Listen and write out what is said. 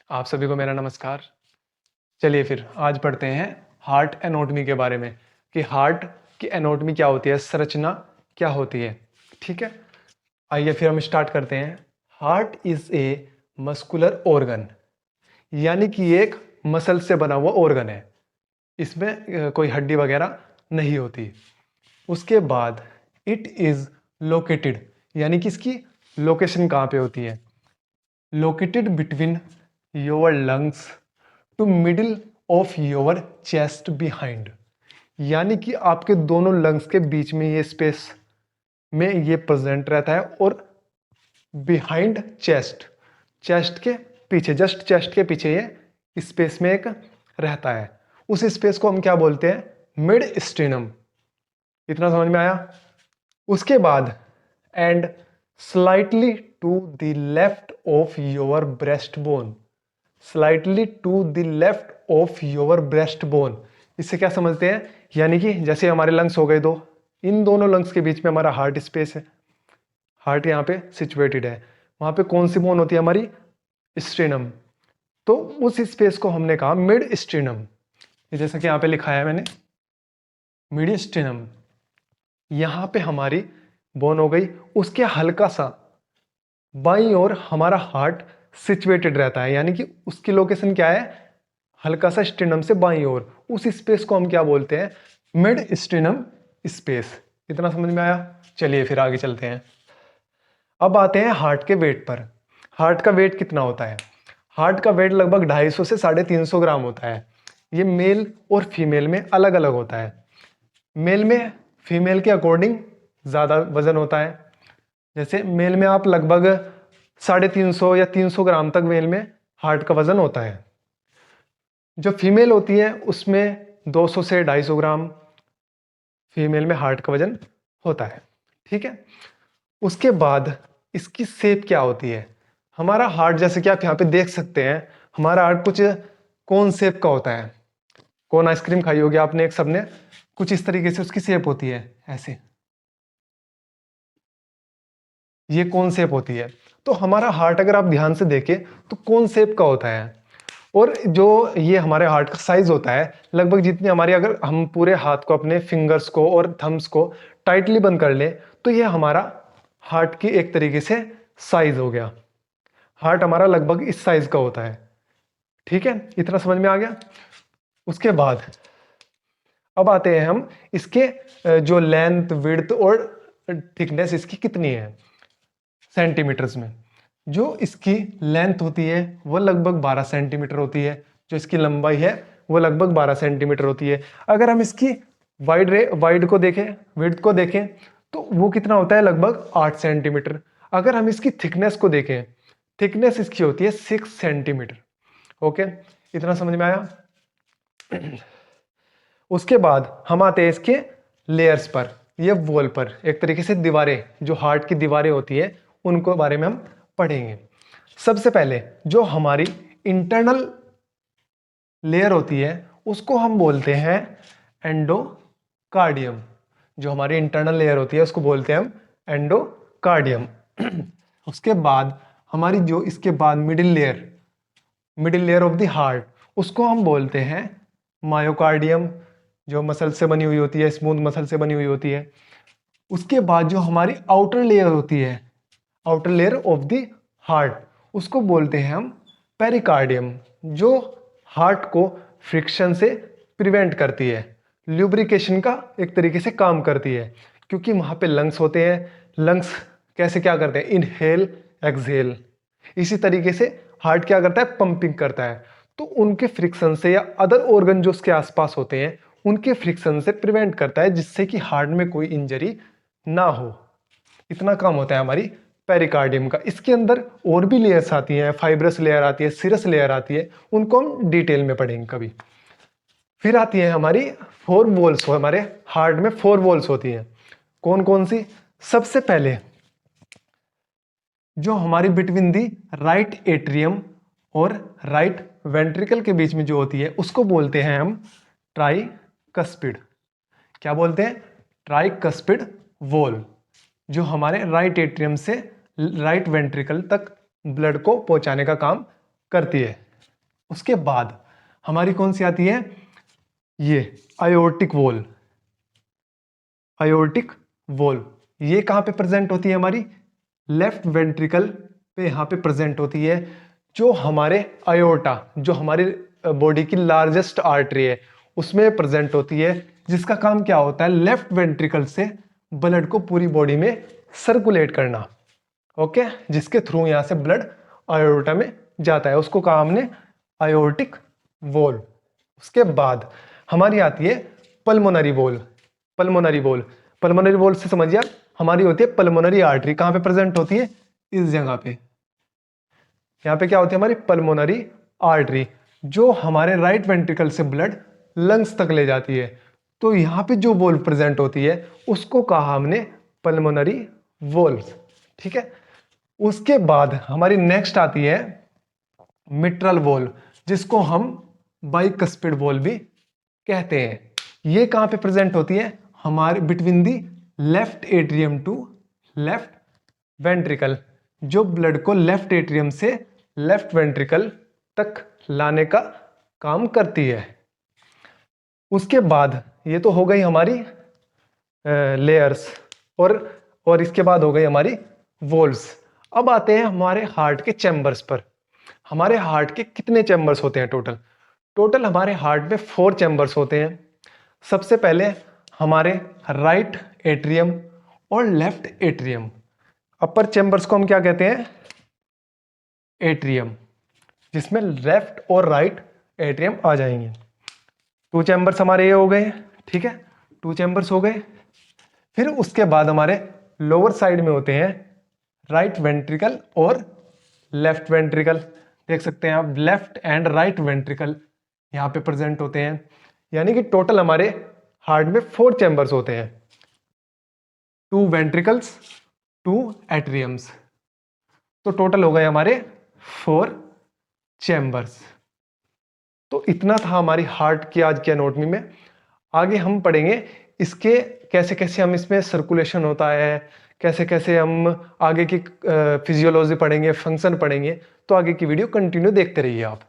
आप सभी को मेरा नमस्कार। चलिए फिर आज पढ़ते हैं हार्ट एनाटॉमी के बारे में कि हार्ट की एनाटॉमी क्या होती है, संरचना क्या होती है। ठीक है, आइए फिर हम स्टार्ट करते हैं। Heart is a muscular organ, यानी कि एक मसल से बना हुआ ऑर्गन है। इसमें कोई हड्डी वगैरह नहीं होती। उसके बाद इट इज लोकेटेड, यानी कि इसकी लोकेशन कहाँ पे होती है। Located between your lungs to middle of your chest behind, यानी कि आपके दोनों लंग्स के बीच में ये स्पेस में ये प्रेजेंट रहता है और बिहाइंड चेस्ट, चेस्ट के पीछे, जस्ट चेस्ट के पीछे ये स्पेस में एक रहता है। उस स्पेस को हम क्या बोलते हैं, मिड स्टेनम। इतना समझ में आया। उसके बाद and slightly to the left of your breast bone, slightly to the left of your breast bone. इससे क्या समझते हैं, यानी कि जैसे हमारे लंग्स हो गए दो, इन दोनों लंग्स के बीच में हमारा हार्ट स्पेस है। हार्ट यहाँ पे सिचुएटेड है, वहां पे कौन सी बोन होती है हमारी, स्ट्रेनम। तो उस स्पेस को हमने कहा मिड स्ट्रेनम। जैसा कि यहाँ पे लिखा है मैंने, मिड स्ट्रेनम। यहाँ पे हमारी बोन हो गई। उसके हल्का सा बाईं ओर हमारा हार्ट सिचुएटेड रहता है, यानी कि उसकी लोकेशन क्या है, हल्का सा स्टेनम से बाईं ओर। उस स्पेस को हम क्या बोलते हैं, मिड स्टेनम स्पेस। इतना समझ में आया। चलिए फिर आगे चलते हैं। अब आते हैं हार्ट के वेट पर। हार्ट का वेट कितना होता है। हार्ट का वेट लगभग 250 से 350 ग्राम होता है। ये मेल और फीमेल में अलग अलग होता है। मेल में फीमेल के अकॉर्डिंग ज़्यादा वजन होता है। जैसे मेल में आप लगभग 350 या 300 ग्राम तक मेल में हार्ट का वजन होता है। जो फीमेल होती है उसमें 200 से 250 ग्राम फीमेल में हार्ट का वजन होता है। ठीक है। उसके बाद इसकी शेप क्या होती है। हमारा हार्ट, जैसे कि आप यहाँ पे देख सकते हैं, हमारा हार्ट कुछ कोन शेप का होता है। कोन आइसक्रीम खाई होगी आपने एक सबने, कुछ इस तरीके से उसकी शेप होती है, ऐसे ये कौन शेप होती है। तो हमारा हार्ट अगर आप ध्यान से देखें तो कौन शेप का होता है। और जो ये हमारे हार्ट का साइज होता है, लगभग जितनी हमारी, अगर हम पूरे हाथ को, अपने फिंगर्स को और थम्स को टाइटली बंद कर ले तो ये हमारा हार्ट की एक तरीके से साइज हो गया। हार्ट हमारा लगभग इस साइज का होता है। ठीक है, इतना समझ में आ गया। उसके बाद अब आते हैं हम इसके जो लेंथ, विड्थ और थिकनेस इसकी कितनी है सेंटीमीटर्स में। जो इसकी लेंथ होती है वो लगभग 12 सेंटीमीटर होती है। जो इसकी लंबाई है वो लगभग 12 सेंटीमीटर होती है। अगर हम इसकी वाइड को देखें, विड्थ को देखें, तो वो कितना होता है, लगभग 8 सेंटीमीटर। अगर हम इसकी थिकनेस को देखें, थिकनेस इसकी होती है 6 सेंटीमीटर। ओके, इतना समझ में आया। उसके बाद हम आते हैं इसके लेयर्स पर, ये वॉल पर, एक तरीके से दीवारें, जो हार्ट की दीवारें होती है उनको बारे में हम पढ़ेंगे। सबसे पहले जो हमारी इंटरनल लेयर होती है उसको हम बोलते हैं एंडोकार्डियम। जो हमारी इंटरनल लेयर होती है उसको बोलते हैं हम एंडोकार्डियम। उसके बाद हमारी जो इसके बाद middle layer of the heart, उसको हम बोलते हैं मायोकार्डियम, जो मसल से बनी हुई होती है, स्मूथ मसल से बनी हुई होती है। उसके बाद जो हमारी आउटर लेयर होती है, outer layer of the heart, उसको बोलते हैं हम पेरिकार्डियम, जो हार्ट को फ्रिक्शन से प्रिवेंट करती है, ल्यूब्रिकेशन का एक तरीके से काम करती है। क्योंकि वहां पे लंग्स होते हैं, लंग्स कैसे क्या करते हैं, इनहेल एक्सहेल। इसी तरीके से हार्ट क्या करता है, पंपिंग करता है। तो उनके फ्रिक्शन से या अदर ऑर्गन जो उसके आसपास होते हैं उनके फ्रिक्शन से प्रिवेंट करता है, जिससे कि हार्ट में कोई इंजरी ना हो। इतना काम होता है हमारी पेरिकार्डियम का। इसके अंदर और भी लेयर्स आती हैं, फाइब्रस लेयर आती है, सिरस लेयर आती है, उनको हम डिटेल में पढ़ेंगे कभी। फिर आती है हमारी 4 वॉल्स। हमारे हार्ट में 4 वॉल्स होती हैं। कौन कौन सी, सबसे पहले जो हमारी बिटवीन दी राइट एट्रियम और राइट वेंट्रिकल के बीच में जो होती है उसको बोलते हैं हम ट्राइकस्पिड। क्या बोलते हैं, ट्राइकस्पिड वॉल, जो हमारे राइट एट्रियम से राइट वेंट्रिकल तक ब्लड को पहुंचाने का काम करती है। उसके बाद हमारी कौन सी आती है, ये आयोर्टिक वॉल। आयोर्टिक वॉल ये कहाँ पे प्रेजेंट होती है, हमारी लेफ्ट वेंट्रिकल पे यहाँ पे प्रेजेंट होती है। जो हमारे आयोर्टा, जो हमारे बॉडी की लार्जेस्ट आर्टरी है, उसमें प्रेजेंट होती है, जिसका काम क्या होता है, लेफ्ट वेंट्रिकल से ब्लड को पूरी बॉडी में सर्कुलेट करना। ओके, जिसके थ्रू यहाँ से ब्लड आयोर्टा में जाता है, उसको कहा हमने आयोर्टिक वॉल। उसके बाद हमारी आती है pulmonary wall. Pulmonary wall, pulmonary wall से समझिए हमारी होती है पल्मोनरी आर्टरी। कहाँ पे प्रेजेंट होती है, इस जगह पे। यहाँ पे क्या होती है, हमारी पल्मोनरी आर्टरी, जो हमारे राइट वेंट्रिकल से ब्लड लंग्स तक ले जाती है। तो यहाँ पे जो वॉल प्रेजेंट होती है उसको कहा हमने पल्मोनरी वॉल्स। ठीक है। उसके बाद हमारी नेक्स्ट आती है मिट्रल वॉल, जिसको हम बाइकस्पिड वॉल भी कहते हैं। ये कहाँ पे प्रेजेंट होती है, हमारे between the left atrium to left ventricle, जो ब्लड को लेफ्ट एट्रियम से लेफ्ट वेंट्रिकल तक लाने का काम करती है। उसके बाद ये तो हो गई हमारी लेयर्स, और इसके बाद हो गई हमारी वॉल्स। अब आते हैं हमारे हार्ट के चैम्बर्स पर। हमारे हार्ट के कितने चैम्बर्स होते हैं टोटल? टोटल हमारे हार्ट में 4 चैम्बर्स होते हैं। सबसे पहले हमारे राइट एट्रियम और लेफ्ट एट्रियम। अपर चैम्बर्स को हम क्या कहते हैं, एट्रियम, जिसमें लेफ्ट और राइट एट्रियम आ जाएंगे। 2 चैम्बर्स हमारे ये हो गए, ठीक है, 2 चैम्बर्स हो गए। फिर उसके बाद हमारे लोअर साइड में होते हैं राइट वेंट्रिकल और लेफ्ट वेंट्रिकल। देख सकते हैं आप, लेफ्ट एंड राइट वेंट्रिकल यहाँ पे प्रेजेंट होते हैं। यानी कि टोटल हमारे हार्ट में 4 चैम्बर्स होते हैं, 2 वेंट्रिकल्स, 2 एट्रियम्स। तो टोटल हो गए हमारे 4 चैम्बर्स। तो इतना था हमारी हार्ट की आज की एनाटॉमी में। आगे हम पढ़ेंगे इसके कैसे कैसे हम इसमें सर्कुलेशन होता है, कैसे कैसे हम आगे की फिजियोलॉजी पढ़ेंगे, फंक्शन पढ़ेंगे। तो आगे की वीडियो कंटिन्यू देखते रहिए आप।